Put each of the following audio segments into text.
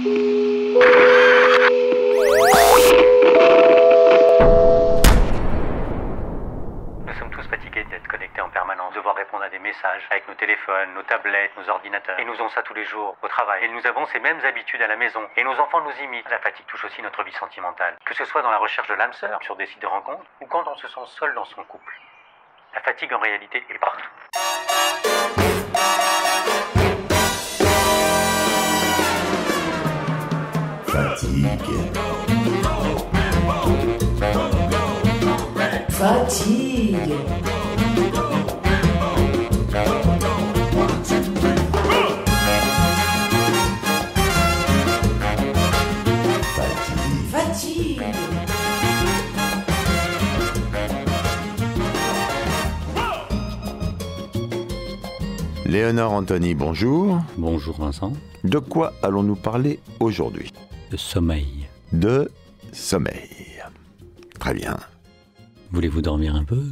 Nous sommes tous fatigués d'être connectés en permanence, devoir répondre à des messages avec nos téléphones, nos tablettes, nos ordinateurs. Et nous faisons ça tous les jours, au travail. Et nous avons ces mêmes habitudes à la maison. Et nos enfants nous imitent. La fatigue touche aussi notre vie sentimentale. Que ce soit dans la recherche de l'âme sœur, sur des sites de rencontres, ou quand on se sent seul dans son couple. La fatigue en réalité est partout. Fatigue. Fatigue. Léonore Anthony, bonjour. Bonjour Vincent. De quoi allons-nous parler aujourd'hui? Le sommeil. De sommeil. Très bien. Voulez-vous dormir un peu?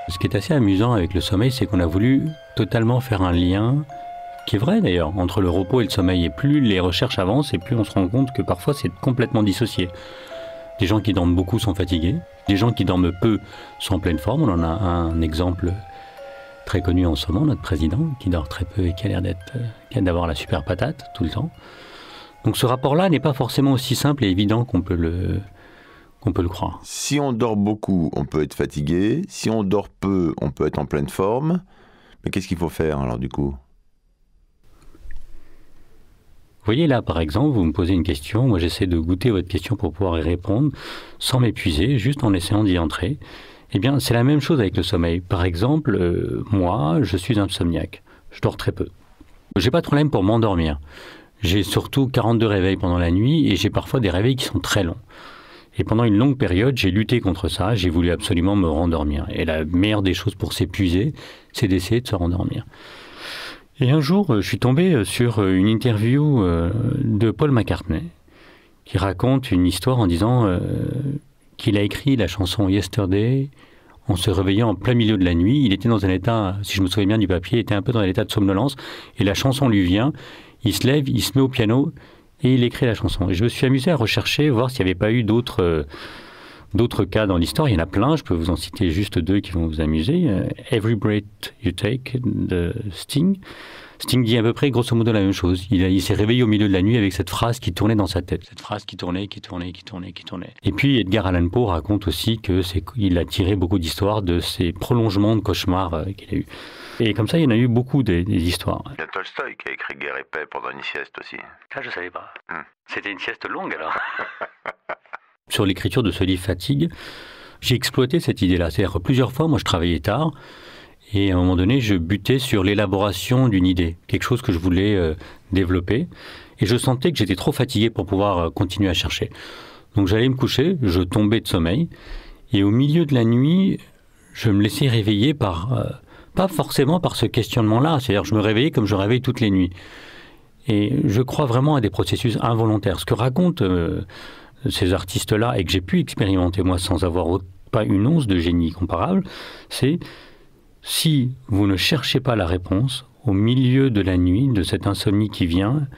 Ce qui est assez amusant avec le sommeil, c'est qu'on a voulu totalement faire un lien, qui est vrai d'ailleurs, entre le repos et le sommeil. Et plus les recherches avancent, et plus on se rend compte que parfois c'est complètement dissocié. Des gens qui dorment beaucoup sont fatigués, des gens qui dorment peu sont en pleine forme. On en a un exemple très connu en ce moment, notre président, qui dort très peu et qui a l'air d'avoir la super patate tout le temps. Donc ce rapport-là n'est pas forcément aussi simple et évident qu'on peut le croire. Si on dort beaucoup, on peut être fatigué. Si on dort peu, on peut être en pleine forme. Mais qu'est-ce qu'il faut faire alors du coup? Vous voyez là, par exemple, vous me posez une question. Moi, j'essaie de goûter votre question pour pouvoir y répondre sans m'épuiser, juste en essayant d'y entrer. Eh bien, c'est la même chose avec le sommeil. Par exemple, moi, je suis insomniaque. Je dors très peu. J'ai pas de problème pour m'endormir. J'ai surtout 42 réveils pendant la nuit et j'ai parfois des réveils qui sont très longs. Et pendant une longue période, j'ai lutté contre ça. J'ai voulu absolument me rendormir. Et la meilleure des choses pour s'épuiser, c'est d'essayer de se rendormir. Et un jour, je suis tombé sur une interview de Paul McCartney qui raconte une histoire en disant qu'il a écrit la chanson Yesterday en se réveillant en plein milieu de la nuit. Il était dans un état, si je me souviens bien du papier, il était un peu dans un état de somnolence. Et la chanson lui vient, il se lève, il se met au piano et il écrit la chanson. Et je me suis amusé à rechercher, voir s'il n'y avait pas eu d'autres cas dans l'histoire. Il y en a plein, je peux vous en citer juste deux qui vont vous amuser. Every Breath You Take de Sting. Sting dit à peu près grosso modo la même chose. Il s'est réveillé au milieu de la nuit avec cette phrase qui tournait dans sa tête. Cette phrase qui tournait. Et puis Edgar Allan Poe raconte aussi qu'il a tiré beaucoup d'histoires de ces prolongements de cauchemars qu'il a eu. Et comme ça, il y en a eu beaucoup des histoires. Il y a Tolstoï qui a écrit Guerre et paix pendant une sieste aussi. Ça, je savais pas. C'était une sieste longue alors. Sur l'écriture de ce livre Fatigue, j'ai exploité cette idée-là. C'est-à-dire que plusieurs fois, moi je travaillais tard et à un moment donné, je butais sur l'élaboration d'une idée, quelque chose que je voulais développer. Et je sentais que j'étais trop fatigué pour pouvoir continuer à chercher. Donc j'allais me coucher, je tombais de sommeil et au milieu de la nuit, je me laissais réveiller pas forcément par ce questionnement-là. C'est-à-dire que je me réveillais comme je réveille toutes les nuits. Et je crois vraiment à des processus involontaires. Ce que racontent ces artistes-là, et que j'ai pu expérimenter moi sans avoir pas une once de génie comparable, c'est si vous ne cherchez pas la réponse, au milieu de la nuit, de cette insomnie qui vient,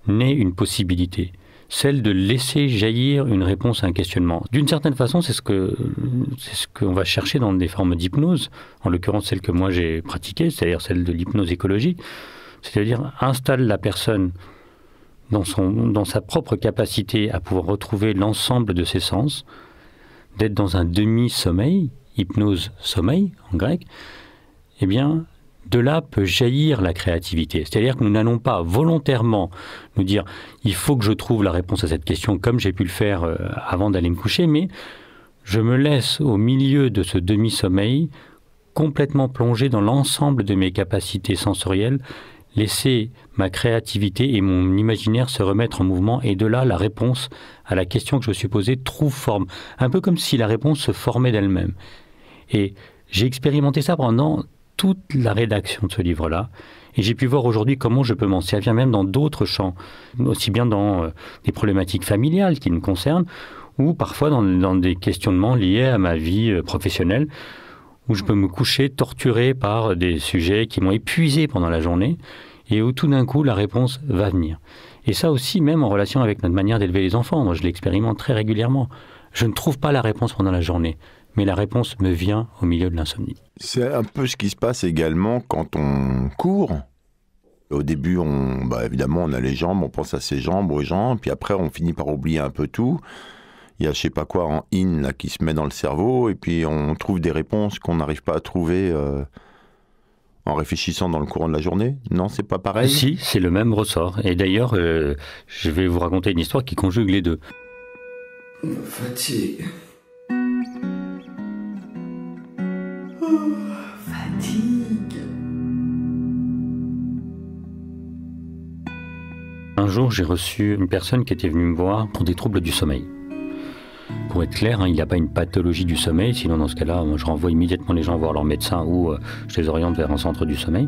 naît une possibilité, celle de laisser jaillir une réponse à un questionnement. D'une certaine façon, c'est ce qu'on va chercher dans des formes d'hypnose, en l'occurrence celle que moi j'ai pratiquée, c'est-à-dire celle de l'hypnose écologique, c'est-à-dire installe la personne dans sa propre capacité à pouvoir retrouver l'ensemble de ses sens, d'être dans un demi-sommeil, hypnose-sommeil en grec, eh bien, de là peut jaillir la créativité. C'est-à-dire que nous n'allons pas volontairement nous dire « il faut que je trouve la réponse à cette question » comme j'ai pu le faire avant d'aller me coucher, mais je me laisse au milieu de ce demi-sommeil complètement plongé dans l'ensemble de mes capacités sensorielles, laisser ma créativité et mon imaginaire se remettre en mouvement, et de là, la réponse à la question que je me suis posée trouve forme. Un peu comme si la réponse se formait d'elle-même. Et j'ai expérimenté ça pendant toute la rédaction de ce livre-là, et j'ai pu voir aujourd'hui comment je peux m'en servir même dans d'autres champs, aussi bien dans des problématiques familiales qui me concernent, ou parfois dans des questionnements liés à ma vie professionnelle, où je peux me coucher torturé par des sujets qui m'ont épuisé pendant la journée et où tout d'un coup la réponse va venir. Et ça aussi, même en relation avec notre manière d'élever les enfants, moi je l'expérimente très régulièrement. Je ne trouve pas la réponse pendant la journée, mais la réponse me vient au milieu de l'insomnie. C'est un peu ce qui se passe également quand on court. Au début, évidemment, on a les jambes, on pense à ses jambes, aux jambes, puis après on finit par oublier un peu tout. Il y a je sais pas quoi en in là, qui se met dans le cerveau, et puis on trouve des réponses qu'on n'arrive pas à trouver en réfléchissant dans le courant de la journée. Non, c'est pas pareil? Si, c'est le même ressort. Et d'ailleurs, je vais vous raconter une histoire qui conjugue les deux. Fatigue. Fatigue. Un jour, j'ai reçu une personne qui était venue me voir pour des troubles du sommeil. Pour être clair, il n'y a pas une pathologie du sommeil, sinon dans ce cas-là, moi, je renvoie immédiatement les gens voir leur médecin ou je les oriente vers un centre du sommeil.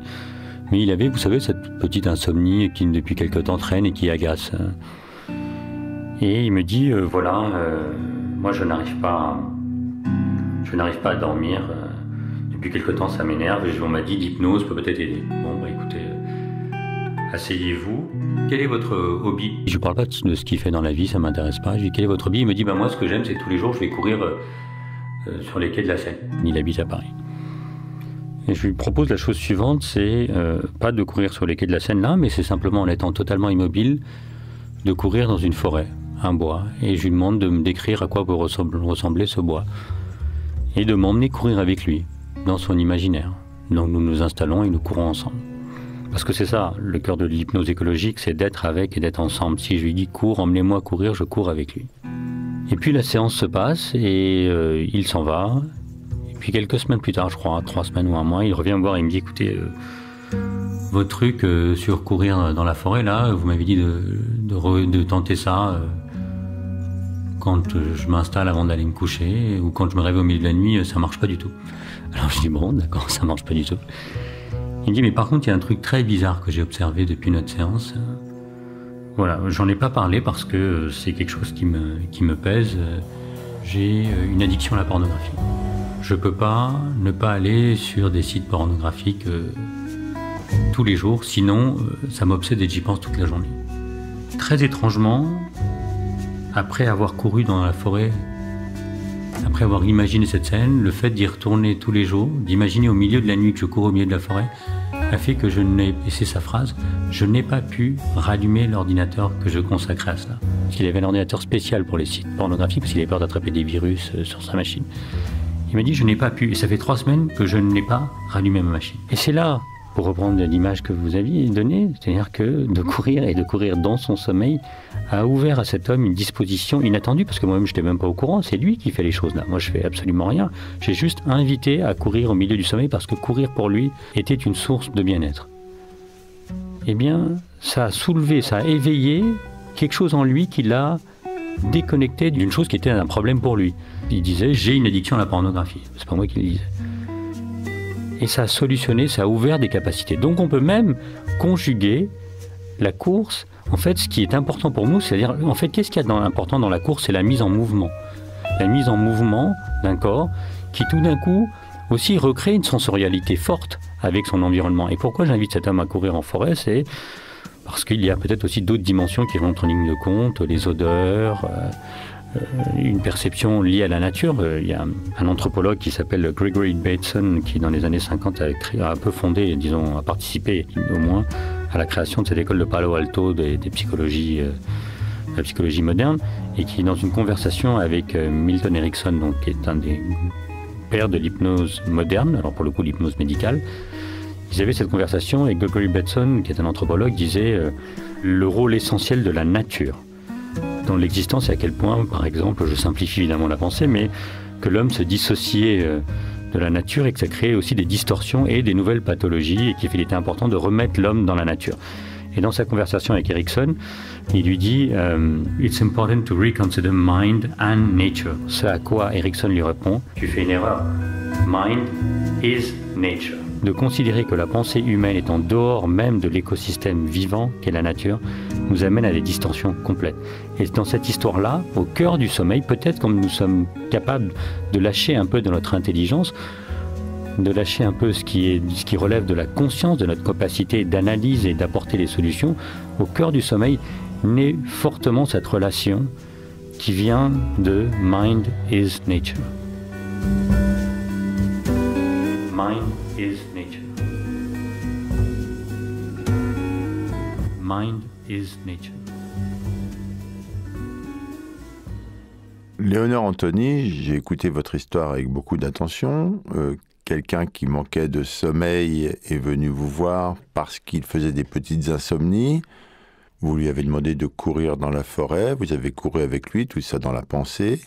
Mais il avait, vous savez, cette petite insomnie qui depuis quelque temps traîne et qui agace. Et il me dit, moi je n'arrive pas à dormir. Depuis quelque temps, ça m'énerve et on m'a dit l'hypnose peut peut-être aider. Bon, écoutez, asseyez-vous. Quel est votre hobby? Je ne parle pas de ce qu'il fait dans la vie, ça ne m'intéresse pas. Je lui dis, quel est votre hobby? Il me dit, moi ce que j'aime, c'est que tous les jours, je vais courir sur les quais de la Seine. Il habite à Paris. Et je lui propose la chose suivante, c'est pas de courir sur les quais de la Seine là, mais c'est simplement en étant totalement immobile, de courir dans une forêt, un bois. Et je lui demande de me décrire à quoi peut ressembler ce bois. Et de m'emmener courir avec lui, dans son imaginaire. Donc nous nous installons et nous courons ensemble. Parce que c'est ça, le cœur de l'hypnose écologique, c'est d'être avec et d'être ensemble. Si je lui dis cours, emmenez-moi courir, je cours avec lui. Et puis la séance se passe et il s'en va. Et puis quelques semaines plus tard, je crois, 3 semaines ou un mois, il revient me voir et il me dit, écoutez, votre truc sur courir dans la forêt, là, vous m'avez dit de tenter ça quand je m'installe avant d'aller me coucher ou quand je me réveille au milieu de la nuit, ça marche pas du tout. Alors je dis, bon, d'accord, ça marche pas du tout. Il me dit, mais par contre, il y a un truc très bizarre que j'ai observé depuis notre séance. Voilà, j'en ai pas parlé parce que c'est quelque chose qui me pèse. J'ai une addiction à la pornographie. Je peux pas ne pas aller sur des sites pornographiques tous les jours, sinon ça m'obsède et j'y pense toute la journée. Très étrangement, après avoir couru dans la forêt, après avoir imaginé cette scène, le fait d'y retourner tous les jours, d'imaginer au milieu de la nuit que je cours au milieu de la forêt, a fait que et c'est sa phrase, je n'ai pas pu rallumer l'ordinateur que je consacrais à cela. Parce qu'il avait un ordinateur spécial pour les sites pornographiques, parce qu'il avait peur d'attraper des virus sur sa machine. Il m'a dit, je n'ai pas pu, et ça fait 3 semaines que je n'ai pas rallumé ma machine. Et c'est là, pour reprendre l'image que vous aviez donnée, c'est-à-dire que de courir dans son sommeil a ouvert à cet homme une disposition inattendue, parce que moi-même je n'étais même pas au courant, c'est lui qui fait les choses là. Moi je fais absolument rien. J'ai juste invité à courir au milieu du sommeil parce que courir pour lui était une source de bien-être. Eh bien, ça a soulevé, ça a éveillé quelque chose en lui qui l'a déconnecté d'une chose qui était un problème pour lui. Il disait, j'ai une addiction à la pornographie. C'est pas moi qui le disais. Et ça a solutionné, ça a ouvert des capacités. Donc on peut même conjuguer la course. En fait, ce qui est important pour nous, c'est-à-dire, en fait, qu'est-ce qu'il y a d'important dans la course? C'est la mise en mouvement. La mise en mouvement d'un corps qui, tout d'un coup, aussi recrée une sensorialité forte avec son environnement. Et pourquoi j'invite cet homme à courir en forêt? C'est parce qu'il y a peut-être aussi d'autres dimensions qui rentrent en ligne de compte, les odeurs, une perception liée à la nature. Il y a un anthropologue qui s'appelle Gregory Bateson qui, dans les années 50, a un peu fondé, disons, a participé au moins à la création de cette école de Palo Alto de la psychologie moderne, et qui, dans une conversation avec Milton Erickson, donc, qui est un des pères de l'hypnose moderne, alors pour le coup l'hypnose médicale, ils avaient cette conversation et Gregory Bateson, qui est un anthropologue, disait le rôle essentiel de la nature dans l'existence et à quel point, par exemple, je simplifie évidemment la pensée, mais que l'homme se dissociait de la nature et que ça créait aussi des distorsions et des nouvelles pathologies et qu'il était important de remettre l'homme dans la nature. Et dans sa conversation avec Erickson, il lui dit « It's important to reconsider mind and nature ». Ce à quoi Erickson lui répond « Tu fais une erreur. Mind is nature ». De considérer que la pensée humaine est en dehors même de l'écosystème vivant qu'est la nature nous amène à des distorsions complètes. Et dans cette histoire-là, au cœur du sommeil, peut-être comme nous sommes capables de lâcher un peu de notre intelligence, de lâcher un peu ce qui relève de la conscience, de notre capacité d'analyse et d'apporter les solutions, au cœur du sommeil naît fortement cette relation qui vient de Mind is Nature. Mind is Nature. Mind is Nature. Léonore Anthony, j'ai écouté votre histoire avec beaucoup d'attention. Quelqu'un qui manquait de sommeil est venu vous voir parce qu'il faisait des petites insomnies. Vous lui avez demandé de courir dans la forêt, vous avez couru avec lui, tout ça dans la pensée.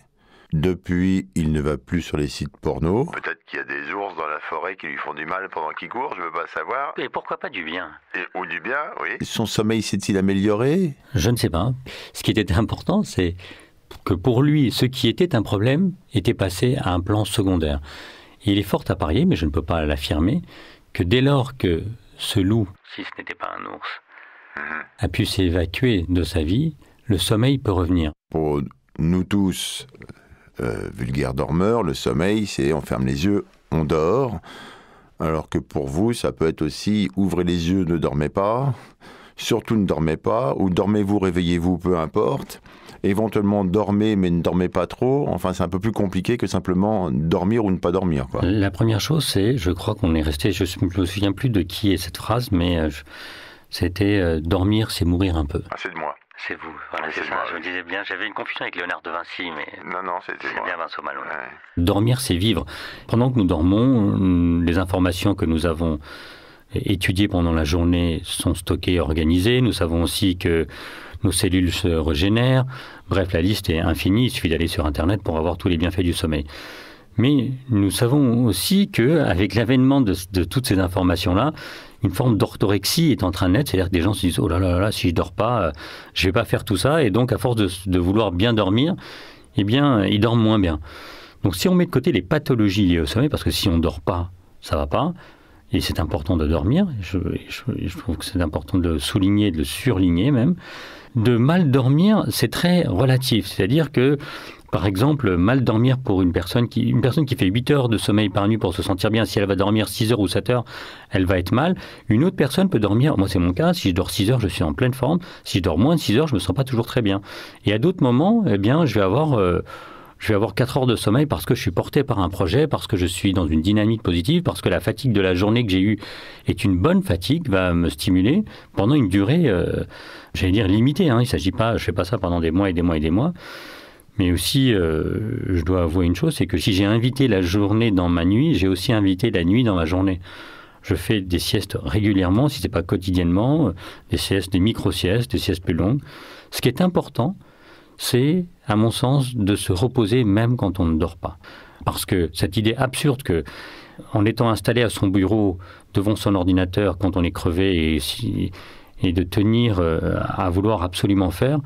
Depuis, il ne va plus sur les sites porno. Peut-être qu'il y a des ours dans la forêt qui lui font du mal pendant qu'il court, je ne veux pas savoir. Et pourquoi pas du bien? Ou du bien, oui. Son sommeil s'est-il amélioré? Je ne sais pas. Ce qui était important, c'est que pour lui, ce qui était un problème était passé à un plan secondaire. Et il est fort à parier, mais je ne peux pas l'affirmer, que dès lors que ce loup, Si ce n'était pas un ours. a pu s'évacuer de sa vie, le sommeil peut revenir. Pour nous tous, vulgaires dormeurs, le sommeil, c'est on ferme les yeux, on dort. Alors que pour vous, ça peut être aussi ouvrez les yeux, ne dormez pas. Surtout ne dormez pas, ou dormez-vous, réveillez-vous, peu importe. Éventuellement dormez, mais ne dormez pas trop. Enfin, c'est un peu plus compliqué que simplement dormir ou ne pas dormir, quoi. La première chose, c'est, je crois qu'on est resté, je ne me souviens plus de qui est cette phrase, mais c'était dormir, c'est mourir un peu. Ah, c'est de moi. C'est vous, voilà, Oui, c'est c'est ça. moi, Je me oui. disais bien, j'avais une confusion avec Léonard de Vinci, mais Non, c'était c'est moi. bien Vincent Malone. Ouais. Dormir, c'est vivre. Pendant que nous dormons, les informations que nous avons étudiées pendant la journée sont stockées et organisées. Nous savons aussi que nos cellules se régénèrent. Bref, la liste est infinie. Il suffit d'aller sur Internet pour avoir tous les bienfaits du sommeil. Mais nous savons aussi qu'avec l'avènement de toutes ces informations-là, une forme d'orthorexie est en train de naître. C'est-à-dire que des gens se disent « Oh là là là, si je dors pas, je vais pas faire tout ça. » Et donc, à force de vouloir bien dormir, eh bien, ils dorment moins bien. Donc, si on met de côté les pathologies liées au sommeil, parce que si on dort pas, ça va pas, et c'est important de dormir, je trouve que c'est important de le souligner, de le surligner même, de mal dormir, c'est très relatif. C'est-à-dire que, par exemple, mal dormir pour une personne qui fait 8 heures de sommeil par nuit pour se sentir bien, si elle va dormir 6 heures ou 7 heures, elle va être mal. Une autre personne peut dormir, moi c'est mon cas, si je dors 6 heures, je suis en pleine forme. Si je dors moins de 6 heures, je me sens pas toujours très bien. Et à d'autres moments, eh bien, je vais avoir 4 heures de sommeil parce que je suis porté par un projet, parce que je suis dans une dynamique positive, parce que la fatigue de la journée que j'ai eue est une bonne fatigue, va me stimuler pendant une durée, j'allais dire limitée. Hein. Il s'agit pas, je fais pas ça pendant des mois et des mois et des mois. Mais aussi, je dois avouer une chose, c'est que si j'ai invité la journée dans ma nuit, j'ai aussi invité la nuit dans ma journée. Je fais des siestes régulièrement, si ce n'est pas quotidiennement, des siestes, des micro-siestes, des siestes plus longues. Ce qui est important, c'est, à mon sens, de se reposer même quand on ne dort pas. Parce que cette idée absurde que, en étant installé à son bureau, devant son ordinateur, quand on est crevé, et de tenir à vouloir absolument faire,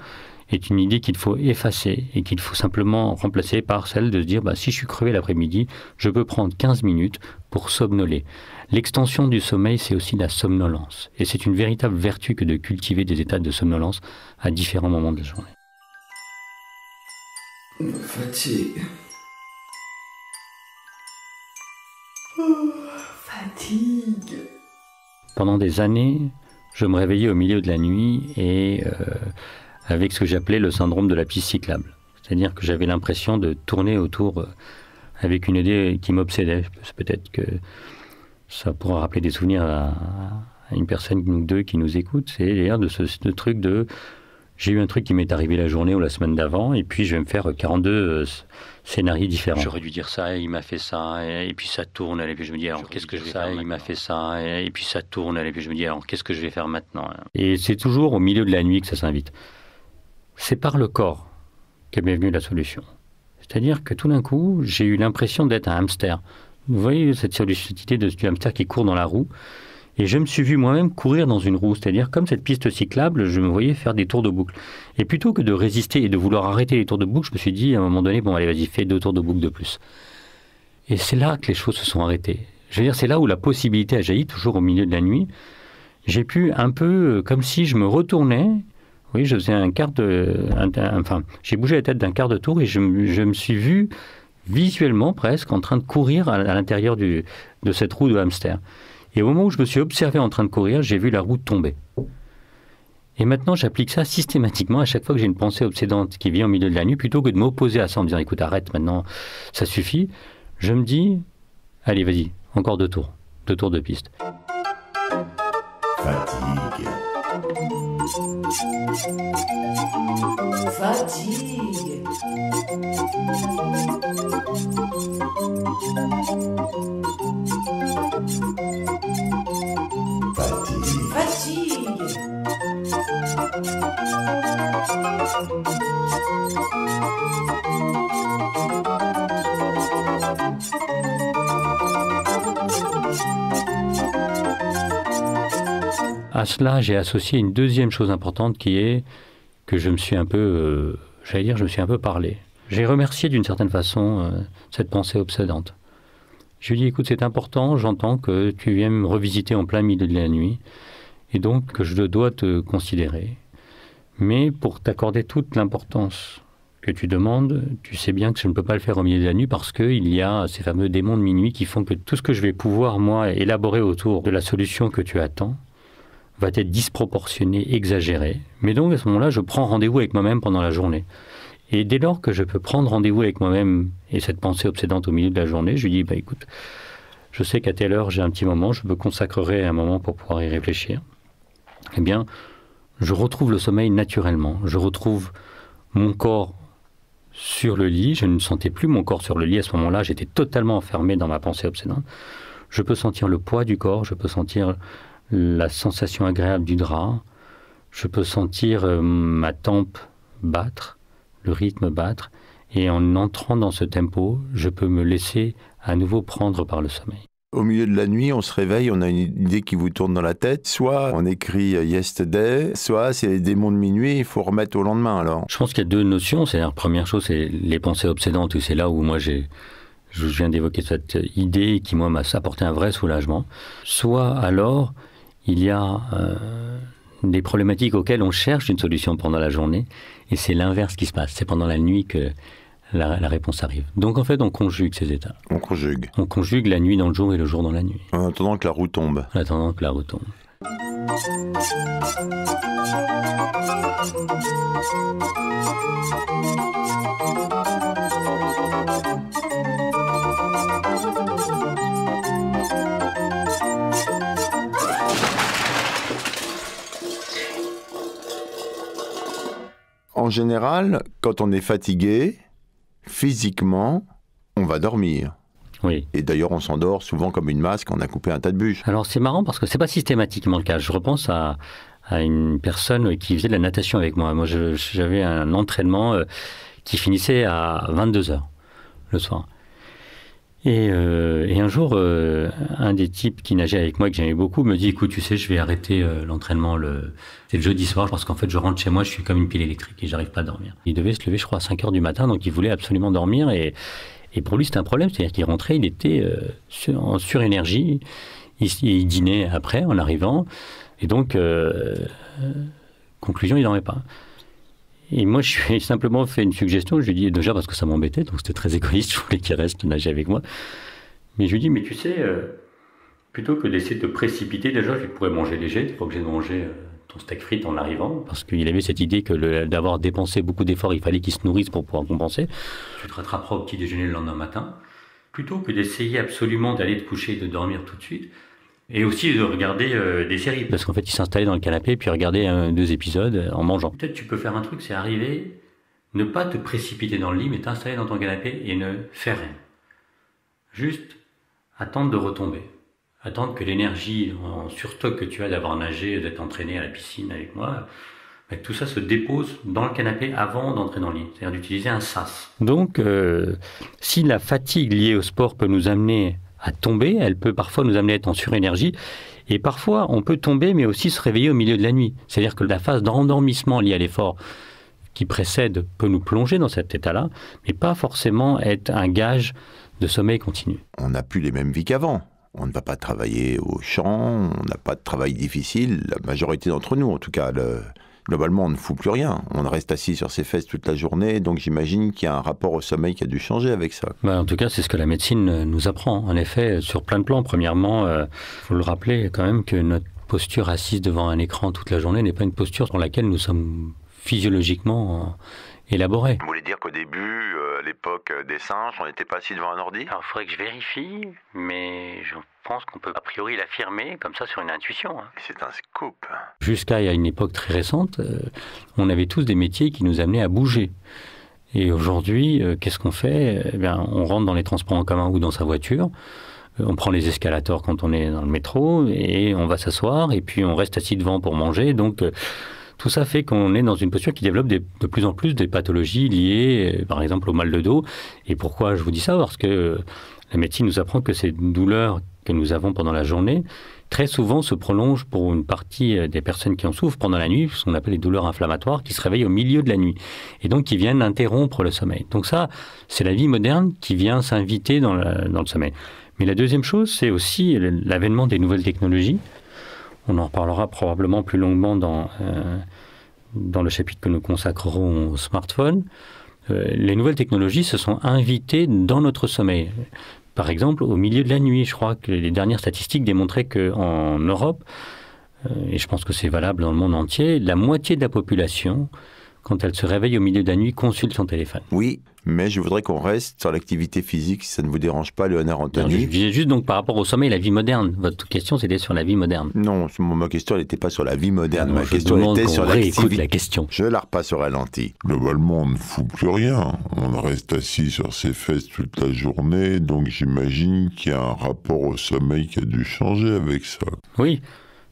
est une idée qu'il faut effacer et qu'il faut simplement remplacer par celle de se dire si je suis crevé l'après-midi, je peux prendre 15 minutes pour somnoler. L'extension du sommeil, c'est aussi la somnolence. Et c'est une véritable vertu que de cultiver des états de somnolence à différents moments de la journée. Fatigue. Fatigue. Pendant des années, je me réveillais au milieu de la nuit et avec ce que j'appelais le syndrome de la piste cyclable. C'est-à-dire que j'avais l'impression de tourner autour avec une idée qui m'obsédait. Peut-être que ça pourra rappeler des souvenirs à une personne ou deux qui nous écoute. C'est d'ailleurs de ce truc de... J'ai eu un truc qui m'est arrivé la journée ou la semaine d'avant, et puis je vais me faire 42 scénarios différents. J'aurais dû dire ça, et il m'a fait ça, et puis ça tourne, et puis je me dis, alors qu'est-ce que je vais faire? Il m'a fait ça, et puis ça tourne, et puis je me dis, alors qu'est-ce que je vais faire maintenant? Et c'est toujours au milieu de la nuit que ça s'invite. C'est par le corps qu'est venue la solution. C'est-à-dire que tout d'un coup, j'ai eu l'impression d'être un hamster. Vous voyez cette idée du hamster qui court dans la roue? Et je me suis vu moi-même courir dans une roue, c'est-à-dire comme cette piste cyclable, je me voyais faire des tours de boucle. Et plutôt que de résister et de vouloir arrêter les tours de boucle, je me suis dit à un moment donné, bon allez vas-y, fais 2 tours de boucle de plus. Et c'est là que les choses se sont arrêtées. Je veux dire, c'est là où la possibilité a jailli, toujours au milieu de la nuit. J'ai pu un peu, comme si je me retournais, oui, je faisais j'ai bougé la tête d'un quart de tour et je me suis vu visuellement presque, en train de courir à l'intérieur de cette roue de hamster. Et au moment où je me suis observé en train de courir, j'ai vu la roue tomber. Et maintenant, j'applique ça systématiquement à chaque fois que j'ai une pensée obsédante qui vient au milieu de la nuit, plutôt que de m'opposer à ça en me disant « écoute, arrête maintenant, ça suffit », je me dis « allez, vas-y, encore 2 tours de piste ». Fatigue. Fatigue. Fatigue. Fatigue. À cela, j'ai associé une deuxième chose importante qui est que je me suis un peu, je me suis un peu parlé. J'ai remercié d'une certaine façon cette pensée obsédante. Je lui ai dit, écoute, c'est important, j'entends que tu viens me revisiter en plein milieu de la nuit, et donc que je dois te considérer. Mais pour t'accorder toute l'importance que tu demandes, tu sais bien que je ne peux pas le faire au milieu de la nuit parce qu'il y a ces fameux démons de minuit qui font que tout ce que je vais pouvoir, moi, élaborer autour de la solution que tu attends, va être disproportionné, exagéré. Mais donc, à ce moment-là, je prends rendez-vous avec moi-même pendant la journée. Et dès lors que je peux prendre rendez-vous avec moi-même et cette pensée obsédante au milieu de la journée, je lui dis, écoute, je sais qu'à telle heure, j'ai un petit moment, je me consacrerai un moment pour pouvoir y réfléchir. Eh bien, je retrouve le sommeil naturellement. Je retrouve mon corps sur le lit. Je ne sentais plus mon corps sur le lit à ce moment-là. J'étais totalement enfermé dans ma pensée obsédante. Je peux sentir le poids du corps, je peux sentir la sensation agréable du drap, je peux sentir ma tempe battre, le rythme battre, et en entrant dans ce tempo, je peux me laisser à nouveau prendre par le sommeil. Au milieu de la nuit, on se réveille, on a une idée qui vous tourne dans la tête, soit on écrit yesterday, soit c'est les démons de minuit, il faut remettre au lendemain alors. Je pense qu'il y a 2 notions, c'est-à-dire la première chose, c'est les pensées obsédantes, c'est là où moi je viens d'évoquer cette idée qui moi m'a apporté un vrai soulagement, soit alors il y a des problématiques auxquelles on cherche une solution pendant la journée, et c'est l'inverse qui se passe. C'est pendant la nuit que la réponse arrive. Donc en fait, on conjugue ces états. On conjugue. On conjugue la nuit dans le jour et le jour dans la nuit. En attendant que la roue tombe. En attendant que la roue tombe. En général, quand on est fatigué, physiquement, on va dormir. Oui. Et d'ailleurs, on s'endort souvent comme une masse quand on a coupé un tas de bûches. Alors c'est marrant parce que c'est pas systématiquement le cas. Je repense à une personne qui faisait de la natation avec moi. Moi, j'avais un entraînement qui finissait à 22h le soir. Et un jour, un des types qui nageait avec moi, que j'aimais beaucoup, me dit, écoute, tu sais, je vais arrêter l'entraînement c'est le jeudi soir, parce qu'en fait, je rentre chez moi, je suis comme une pile électrique et j'arrive pas à dormir. Il devait se lever, je crois, à 5h du matin, donc il voulait absolument dormir. Et pour lui, c'était un problème, c'est-à-dire qu'il rentrait, il était en surénergie, il dînait après, en arrivant, et donc, conclusion, il dormait pas. Et moi, je lui ai simplement fait une suggestion. Je lui ai dit, déjà parce que ça m'embêtait, donc c'était très égoïste, je voulais qu'il reste nager avec moi. Mais je lui ai dit, mais tu sais, plutôt que d'essayer de te précipiter, déjà, tu pourrais manger léger, tu n'es pas obligé de manger ton steak frites en arrivant, parce qu'il avait cette idée que d'avoir dépensé beaucoup d'efforts, il fallait qu'il se nourrisse pour pouvoir compenser. Tu te rattraperas au petit déjeuner le lendemain matin, plutôt que d'essayer absolument d'aller te coucher et de dormir tout de suite. Et aussi de regarder des séries. Parce qu'en fait, il s'installait dans le canapé, puis regardait 2 épisodes en mangeant. Peut-être tu peux faire un truc, c'est arriver, ne pas te précipiter dans le lit, mais t'installer dans ton canapé et ne faire rien. Juste attendre de retomber. Attendre que l'énergie en surstock que tu as d'avoir nagé, d'être entraîné à la piscine avec moi, que tout ça se dépose dans le canapé avant d'entrer dans le lit. C'est-à-dire d'utiliser un sas. Donc, si la fatigue liée au sport peut nous amener à tomber, elle peut parfois nous amener à être en surénergie, et parfois on peut tomber mais aussi se réveiller au milieu de la nuit. C'est-à-dire que la phase d'endormissement liée à l'effort qui précède peut nous plonger dans cet état-là, mais pas forcément être un gage de sommeil continu. On n'a plus les mêmes vies qu'avant. On ne va pas travailler au champ, on n'a pas de travail difficile, la majorité d'entre nous en tout cas. Globalement, on ne fout plus rien. On reste assis sur ses fesses toute la journée, donc j'imagine qu'il y a un rapport au sommeil qui a dû changer avec ça. En tout cas, c'est ce que la médecine nous apprend. En effet, sur plein de plans. Premièrement, faut le rappeler quand même que notre posture assise devant un écran toute la journée n'est pas une posture sur laquelle nous sommes physiologiquement élaborés. Vous voulez dire qu'au début, à l'époque des singes, on n'était pas assis devant un ordi? Alors, il faudrait que je vérifie, mais je pense qu'on peut a priori l'affirmer comme ça sur une intuition. C'est un scoop. Jusqu'à une époque très récente, on avait tous des métiers qui nous amenaient à bouger. Et aujourd'hui, qu'est-ce qu'on fait? On rentre dans les transports en commun ou dans sa voiture. On prend les escalators quand on est dans le métro et on va s'asseoir et puis on reste assis devant pour manger. Donc, tout ça fait qu'on est dans une posture qui développe de plus en plus des pathologies liées, par exemple, au mal de dos. Et pourquoi je vous dis ça? Parce que la médecine nous apprend que ces douleurs que nous avons pendant la journée, très souvent se prolongent pour une partie des personnes qui en souffrent pendant la nuit, ce qu'on appelle les douleurs inflammatoires, qui se réveillent au milieu de la nuit et donc qui viennent interrompre le sommeil. Donc ça, c'est la vie moderne qui vient s'inviter dans le sommeil. Mais la deuxième chose, c'est aussi l'avènement des nouvelles technologies. On en reparlera probablement plus longuement dans le chapitre que nous consacrerons au smartphone. Les nouvelles technologies se sont invitées dans notre sommeil. Par exemple, au milieu de la nuit, je crois que les dernières statistiques démontraient qu'en Europe, et je pense que c'est valable dans le monde entier, la moitié de la population, quand elle se réveille au milieu de la nuit, consulte son téléphone. Oui, mais je voudrais qu'on reste sur l'activité physique, si ça ne vous dérange pas, Léonard Anthony. Je disais juste donc par rapport au sommeil, la vie moderne. Votre question, c'était sur la vie moderne. Non, ma question, elle n'était pas sur la vie moderne. Alors, ma question était sur l'activité. la question. Je la repasse au ralenti. Globalement, on ne fout plus rien. On reste assis sur ses fesses toute la journée, donc j'imagine qu'il y a un rapport au sommeil qui a dû changer avec ça. Oui.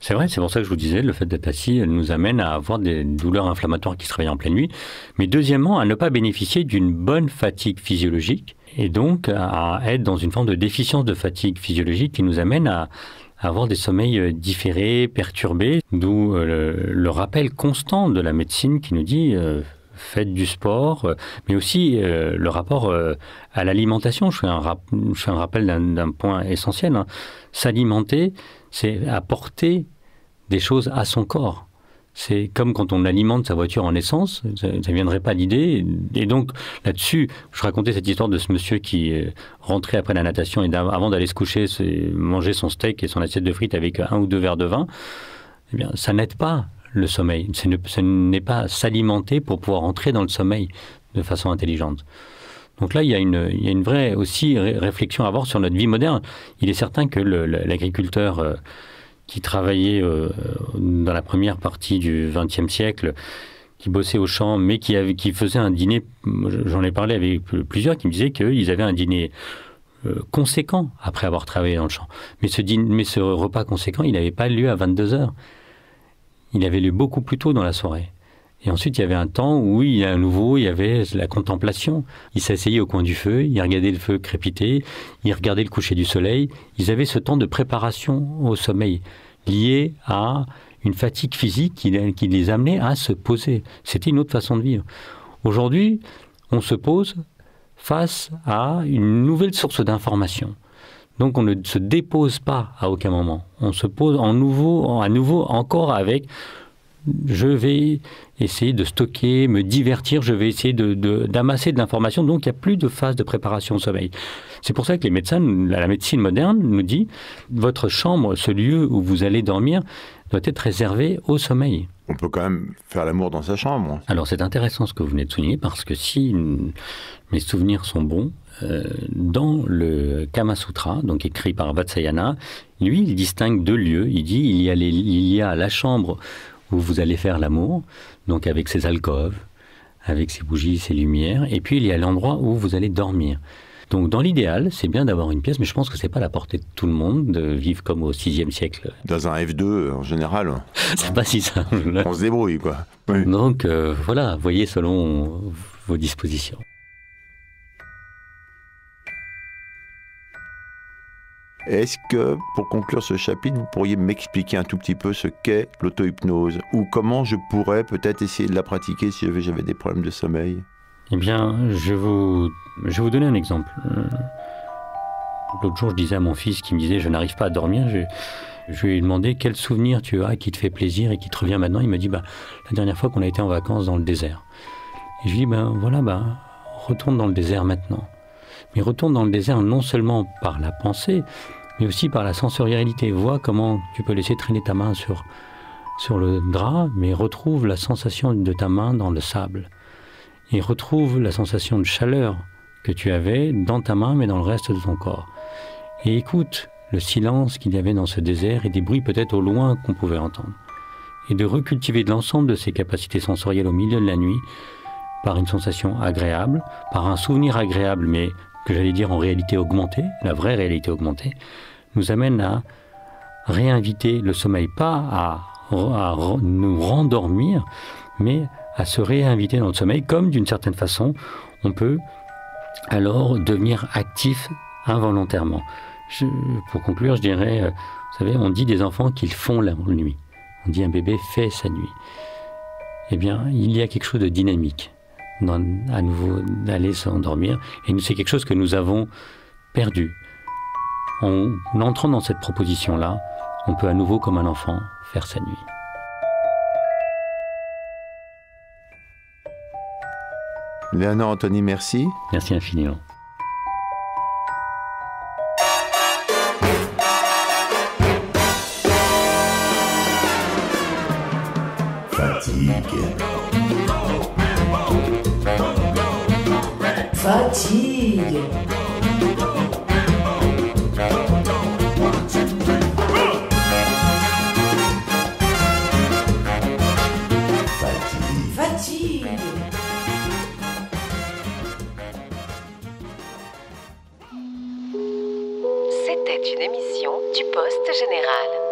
C'est vrai, c'est pour ça que je vous disais, le fait d'être assis nous amène à avoir des douleurs inflammatoires qui se réveillent en pleine nuit, mais deuxièmement, à ne pas bénéficier d'une bonne fatigue physiologique, et donc à être dans une forme de déficience de fatigue physiologique qui nous amène à avoir des sommeils différés, perturbés, d'où le rappel constant de la médecine qui nous dit faites du sport, mais aussi le rapport à l'alimentation. Je fais un rappel d'un point essentiel. S'alimenter, c'est apporter des choses à son corps. C'est comme quand on alimente sa voiture en essence, ça ne viendrait pas l'idée. Et donc, là-dessus, je racontais cette histoire de ce monsieur qui rentrait après la natation et avant d'aller se coucher, manger son steak et son assiette de frites avec 1 ou 2 verres de vin. Eh bien, ça n'aide pas le sommeil. Ce n'est pas s'alimenter pour pouvoir entrer dans le sommeil de façon intelligente. Donc là, il y a une vraie aussi réflexion à avoir sur notre vie moderne. Il est certain que l'agriculteur qui travaillait dans la première partie du XXe siècle, qui bossait au champ, mais qui faisait un dîner, j'en ai parlé avec plusieurs, qui me disaient qu'ils avaient un dîner conséquent après avoir travaillé dans le champ. Mais ce repas conséquent, il n'avait pas lieu à 22h. Il avait lieu beaucoup plus tôt dans la soirée. Et ensuite, il y avait un temps où il y avait la contemplation. Ils s'asseyaient au coin du feu, ils regardaient le feu crépiter, ils regardaient le coucher du soleil. Ils avaient ce temps de préparation au sommeil, lié à une fatigue physique qui les amenait à se poser. C'était une autre façon de vivre. Aujourd'hui, on se pose face à une nouvelle source d'information. Donc, on ne se dépose pas à aucun moment. On se pose à nouveau encore avec... Je vais essayer de stocker, me divertir, je vais essayer d'amasser de l'information. Donc, il n'y a plus de phase de préparation au sommeil. C'est pour ça que les médecins, la médecine moderne nous dit votre chambre, ce lieu où vous allez dormir, doit être réservé au sommeil. On peut quand même faire l'amour dans sa chambre. Alors, c'est intéressant ce que vous venez de souligner parce que si mes souvenirs sont bons, dans le Kama Sutra, donc écrit par Vatsyayana, lui, il distingue 2 lieux. Il dit il y a la chambre où vous allez faire l'amour, donc avec ses alcôves, avec ses bougies, ses lumières, et puis il y a l'endroit où vous allez dormir. Donc dans l'idéal, c'est bien d'avoir une pièce, mais je pense que c'est pas à la portée de tout le monde de vivre comme au VIe siècle. Dans un F2, en général. C'est pas si simple. On se débrouille, quoi. Oui. Donc voilà, voyez selon vos dispositions. Est-ce que, pour conclure ce chapitre, vous pourriez m'expliquer un tout petit peu ce qu'est l'auto-hypnose ou comment je pourrais peut-être essayer de la pratiquer si j'avais des problèmes de sommeil? Eh bien, je vais vous donner un exemple. L'autre jour, je disais à mon fils qui me disait « je n'arrive pas à dormir », Je lui ai demandé quel souvenir tu as qui te fait plaisir et qui te revient maintenant. Il me dit, la dernière fois qu'on a été en vacances dans le désert. Et je lui dis, retourne dans le désert maintenant. Mais retourne dans le désert non seulement par la pensée, mais aussi par la sensorialité. Vois comment tu peux laisser traîner ta main sur le drap, mais retrouve la sensation de ta main dans le sable. Et retrouve la sensation de chaleur que tu avais dans ta main, mais dans le reste de ton corps. Et écoute le silence qu'il y avait dans ce désert et des bruits peut-être au loin qu'on pouvait entendre. Et de recultiver de l'ensemble de ces capacités sensorielles au milieu de la nuit, par une sensation agréable, par un souvenir agréable, mais que j'allais dire en réalité augmentée, la vraie réalité augmentée, nous amène à réinviter le sommeil, pas à nous rendormir, mais à se réinviter dans le sommeil, comme d'une certaine façon, on peut alors devenir actif involontairement. Pour conclure, je dirais, vous savez, on dit des enfants qu'ils font la nuit. On dit un bébé fait sa nuit. Eh bien, il y a quelque chose de dynamique à nouveau d'aller s'endormir. Et c'est quelque chose que nous avons perdu. En entrant dans cette proposition-là, on peut à nouveau, comme un enfant, faire sa nuit. Léonore Anthony, merci. Merci infiniment. Fatigue. Fatigue. Fatigue. C'était une émission du Poste Général.